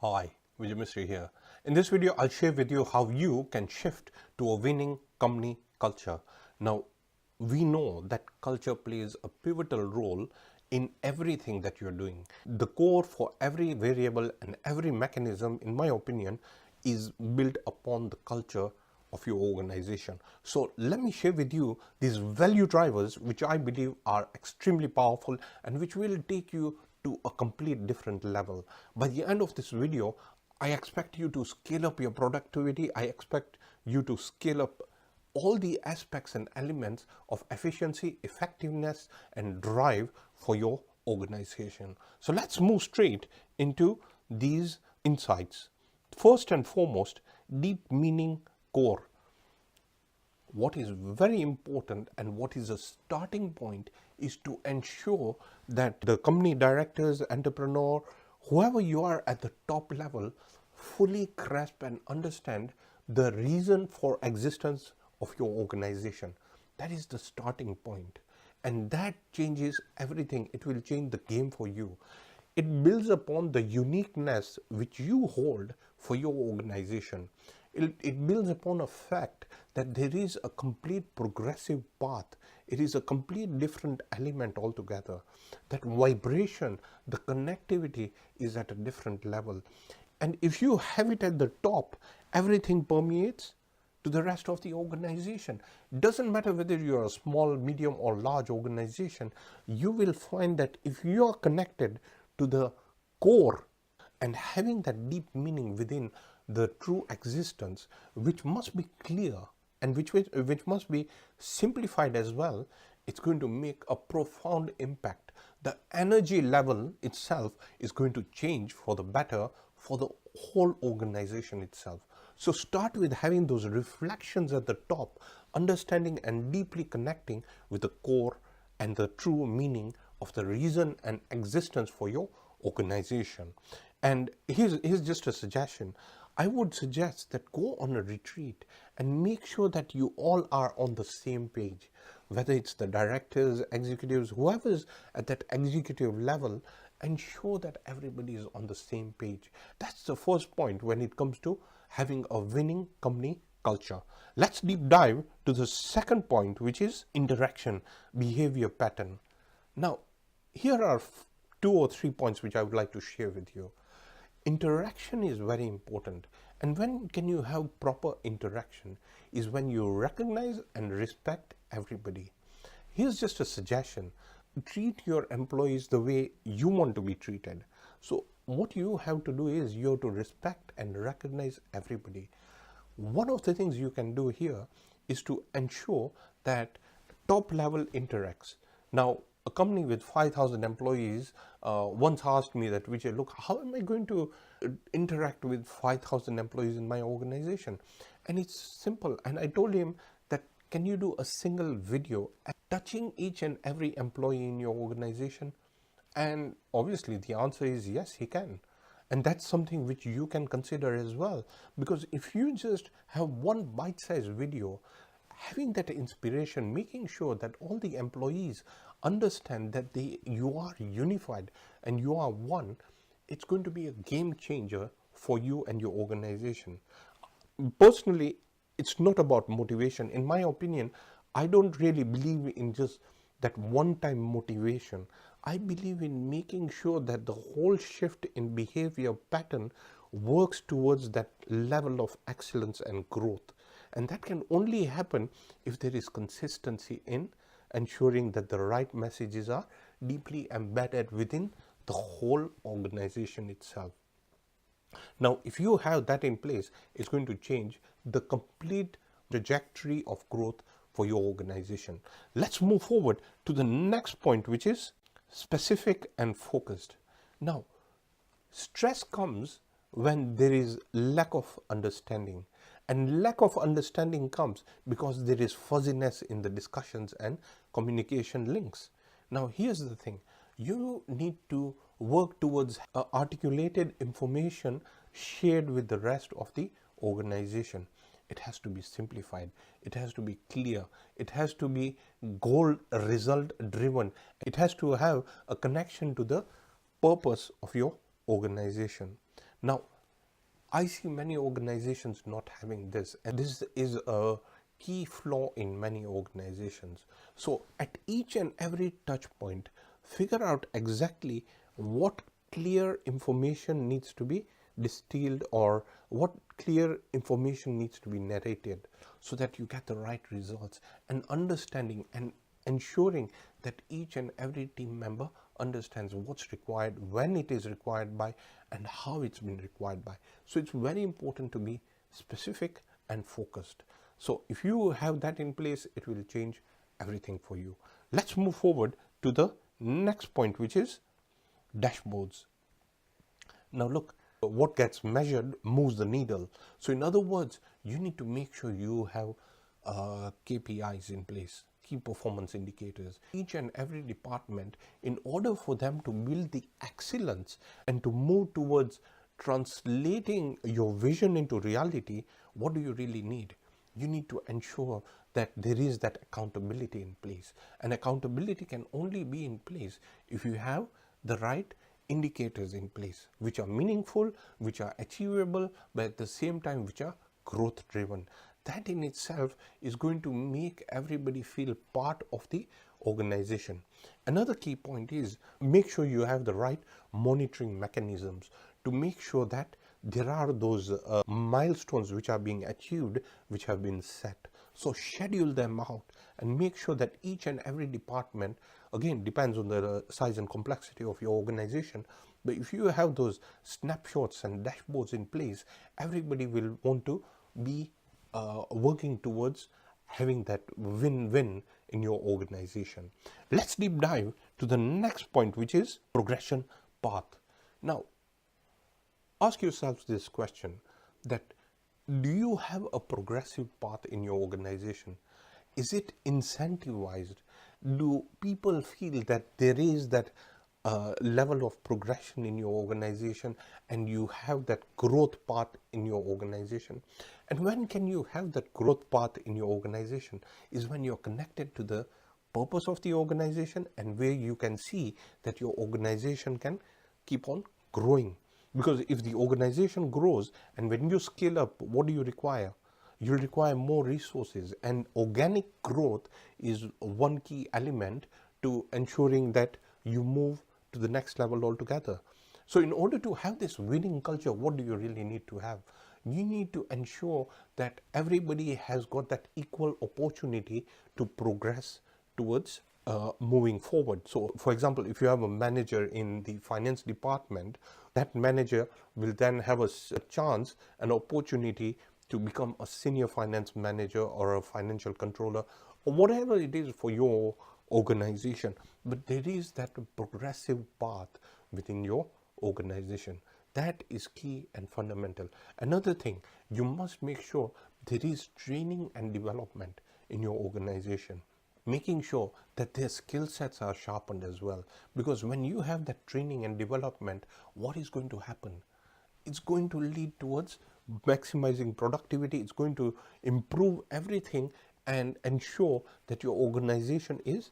Hi, Vijay Mistry here. In this video, I'll share with you how you can shift to a winning company culture. Now, we know that culture plays a pivotal role in everything that you're doing. The core for every variable and every mechanism, in my opinion, is built upon the culture of your organization. So let me share with you these value drivers, which I believe are extremely powerful and which will take you to a complete different level. By the end of this video, I expect you to scale up your productivity. I expect you to scale up all the aspects and elements of efficiency, effectiveness, and drive for your organization. So let's move straight into these insights. First and foremost, deep meaning core. What is very important and what is a starting point is to ensure that the company directors, entrepreneur, whoever you are at the top level, fully grasp and understand the reason for existence of your organization. That is the starting point, and that changes everything. It will change the game for you. It builds upon the uniqueness which you hold for your organization. It builds upon a fact that there is a complete progressive path. It is a complete different element altogether. That vibration, the connectivity is at a different level. And if you have it at the top, everything permeates to the rest of the organization. Doesn't matter whether you're a small, medium, or large organization, you will find that if you are connected to the core and having that deep meaning within the true existence, which must be clear and which must be simplified as well, it's going to make a profound impact. The energy level itself is going to change for the better for the whole organization itself. So start with having those reflections at the top, understanding and deeply connecting with the core and the true meaning of the reason and existence for your organization. And here's just a suggestion. I would suggest that go on a retreat and make sure that you all are on the same page, whether it's the directors, executives, whoever's at that executive level, ensure that everybody is on the same page. That's the first point when it comes to having a winning company culture. Let's deep dive to the second point, which is interaction, behavior pattern. Now, here are 2 or 3 points which I would like to share with you. Interaction is very important, and when can you have proper interaction is when you recognize and respect everybody. Here's just a suggestion. Treat your employees the way you want to be treated. So what you have to do is you have to respect and recognize everybody. One of the things you can do here is to ensure that top level interacts. Now, a company with 5,000 employees once asked me that, Vijay, look, how am I going to interact with 5,000 employees in my organization? And it's simple. And I told him that, can you do a single video touching each and every employee in your organization? And obviously the answer is yes, he can. And that's something which you can consider as well. Because if you just have one bite-sized video, having that inspiration, making sure that all the employees understand that you are unified and you are one, it's going to be a game changer for you and your organization. Personally, it's not about motivation. In my opinion, I don't really believe in just that one-time motivation. I believe in making sure that the whole shift in behavior pattern works towards that level of excellence and growth. And that can only happen if there is consistency in ensuring that the right messages are deeply embedded within the whole organization itself. Now, if you have that in place, it's going to change the complete trajectory of growth for your organization. Let's move forward to the next point, which is specific and focused. Now, stress comes when there is lack of understanding, and lack of understanding comes because there is fuzziness in the discussions and communication links. Now, here's the thing. You need to work towards articulated information shared with the rest of the organization. It has to be simplified. It has to be clear. It has to be goal result driven. It has to have a connection to the purpose of your organization. Now, I see many organizations not having this, and this is a key flaw in many organizations. So at each and every touch point, figure out exactly what clear information needs to be distilled, or what clear information needs to be narrated, so that you get the right results, and understanding and ensuring that each and every team member understands what's required, when it is required by, and how it's been required by. So it's very important to be specific and focused. So if you have that in place, it will change everything for you. Let's move forward to the next point, which is dashboards. Now look, what gets measured moves the needle. So in other words, you need to make sure you have KPIs in place, key performance indicators. Each and every department, in order for them to build the excellence and to move towards translating your vision into reality, what do you really need? You need to ensure that there is that accountability in place. And accountability can only be in place if you have the right indicators in place, which are meaningful, which are achievable, but at the same time which are growth driven. That in itself is going to make everybody feel part of the organization. Another key point is make sure you have the right monitoring mechanisms to make sure that there are those milestones which are being achieved, which have been set. So schedule them out and make sure that each and every department, again, depends on the size and complexity of your organization, but if you have those snapshots and dashboards in place, everybody will want to be working towards having that win-win in your organization. Let's deep dive to the next point, which is progression path. Now, ask yourselves this question, that do you have a progressive path in your organization? Is it incentivized? Do people feel that there is that level of progression in your organization, and you have that growth path in your organization? And when can you have that growth path in your organization is when you're connected to the purpose of the organization, and where you can see that your organization can keep on growing. Because if the organization grows, and when you scale up, what do you require? You require more resources, and organic growth is one key element to ensuring that you move to the next level altogether. So in order to have this winning culture, what do you really need to have? You need to ensure that everybody has got that equal opportunity to progress towards moving forward. So for example, if you have a manager in the finance department, that manager will then have a chance, an opportunity to become a senior finance manager or a financial controller, or whatever it is for your organization. But there is that progressive path within your organization. That is key and fundamental. Another thing, you must make sure there is training and development in your organization, making sure that their skill sets are sharpened as well. Because when you have that training and development, what is going to happen? It's going to lead towards maximizing productivity. It's going to improve everything and ensure that your organization is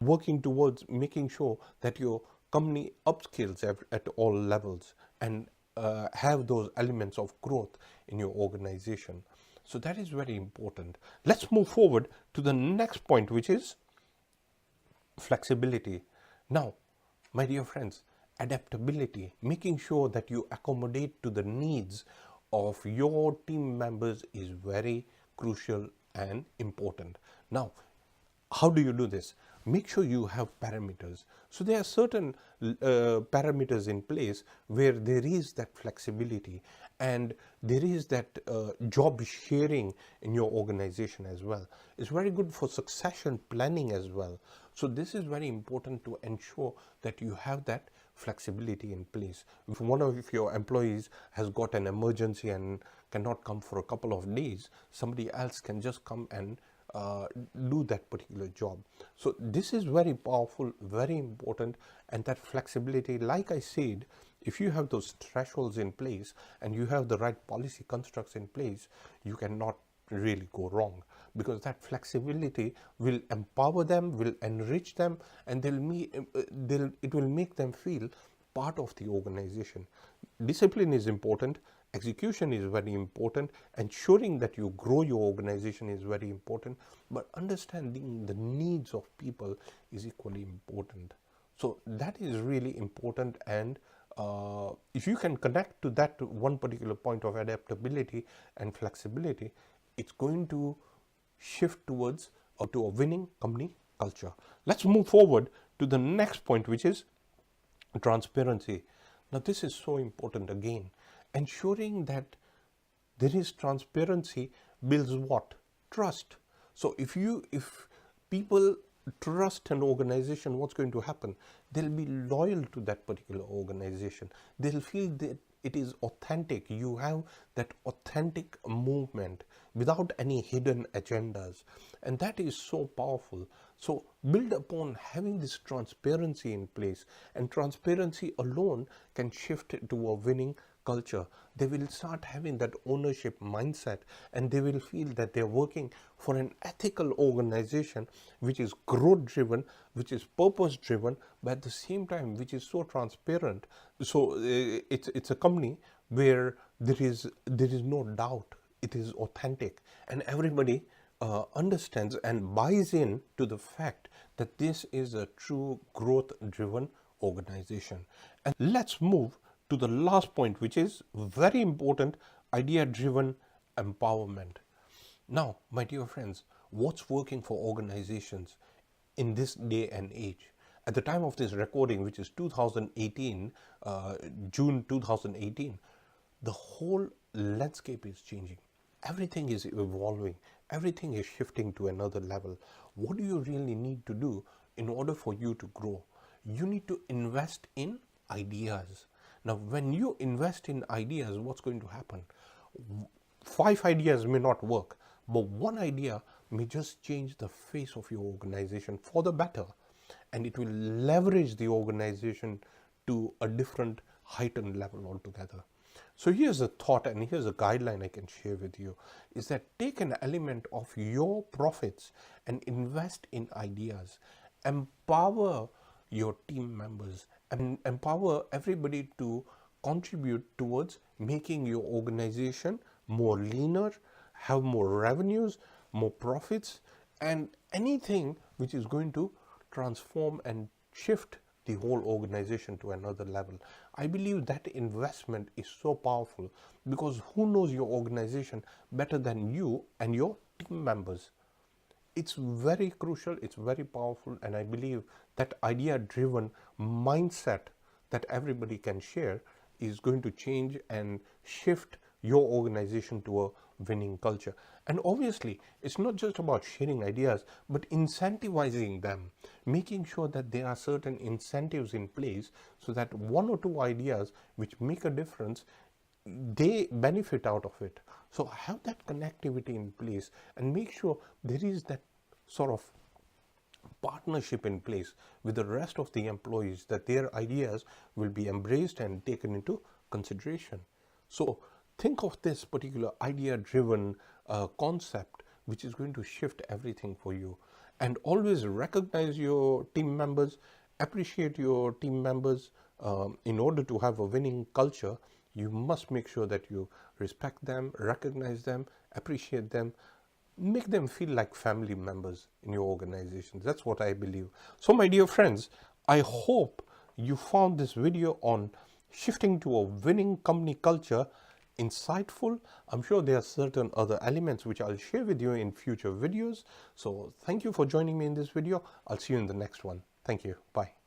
working towards making sure that your company upscales at all levels and have those elements of growth in your organization. So that is very important. Let's move forward to the next point, which is flexibility. Now, my dear friends, adaptability, making sure that you accommodate to the needs of your team members is very crucial and important. Now, how do you do this? Make sure you have parameters. So there are certain parameters in place where there is that flexibility, and there is that job sharing in your organization as well. It's very good for succession planning as well. So this is very important to ensure that you have that flexibility in place. If one of your employees has got an emergency and cannot come for a couple of days, somebody else can just come and do that particular job. So this is very powerful, very important, and that flexibility, like I said, if you have those thresholds in place and you have the right policy constructs in place, you cannot really go wrong, because that flexibility will empower them, will enrich them, and it will make them feel part of the organization. Discipline is important, execution is very important, ensuring that you grow your organization is very important, but understanding the needs of people is equally important. So that is really important, and if you can connect to that one particular point of adaptability and flexibility, it's going to shift towards to a winning company culture. Let's move forward to the next point, which is transparency. Now this is so important again. Ensuring that there is transparency builds what? Trust. So if people trust an organization, what's going to happen? They'll be loyal to that particular organization. They'll feel that it is authentic. You have that authentic movement without any hidden agendas, and that is so powerful. So build upon having this transparency in place, and transparency alone can shift it to a winning culture. They will start having that ownership mindset, and they will feel that they're working for an ethical organization which is growth driven, which is purpose driven, but at the same time which is so transparent. So it's a company where there is no doubt. It is authentic, and everybody understands and buys in to the fact that this is a true growth driven organization. And let's move to the last point, which is very important: idea driven empowerment. Now, my dear friends, what's working for organizations in this day and age? At the time of this recording, which is 2018, June 2018, the whole landscape is changing. Everything is evolving. Everything is shifting to another level. What do you really need to do in order for you to grow? You need to invest in ideas. Now, when you invest in ideas, what's going to happen? 5 ideas may not work, but one idea may just change the face of your organization for the better, and it will leverage the organization to a different heightened level altogether. So here's a thought, and here's a guideline I can share with you, is that take an element of your profits and invest in ideas. Empower your team members and empower everybody to contribute towards making your organization more leaner, have more revenues, more profits, and anything which is going to transform and shift the whole organization to another level. I believe that investment is so powerful, because who knows your organization better than you and your team members? It's very crucial, it's very powerful, and I believe that idea driven mindset that everybody can share is going to change and shift your organization to a winning culture. And obviously, it's not just about sharing ideas, but incentivizing them, making sure that there are certain incentives in place so that 1 or 2 ideas which make a difference, they benefit out of it. So have that connectivity in place and make sure there is that sort of partnership in place with the rest of the employees, that their ideas will be embraced and taken into consideration. So think of this particular idea driven concept which is going to shift everything for you. And always recognize your team members, appreciate your team members. In order to have a winning culture, you must make sure that you respect them, recognize them, appreciate them, make them feel like family members in your organization. That's what I believe. So my dear friends, I hope you found this video on shifting to a winning company culture insightful. I'm sure there are certain other elements which I'll share with you in future videos. So thank you for joining me in this video. I'll see you in the next one. Thank you. Bye.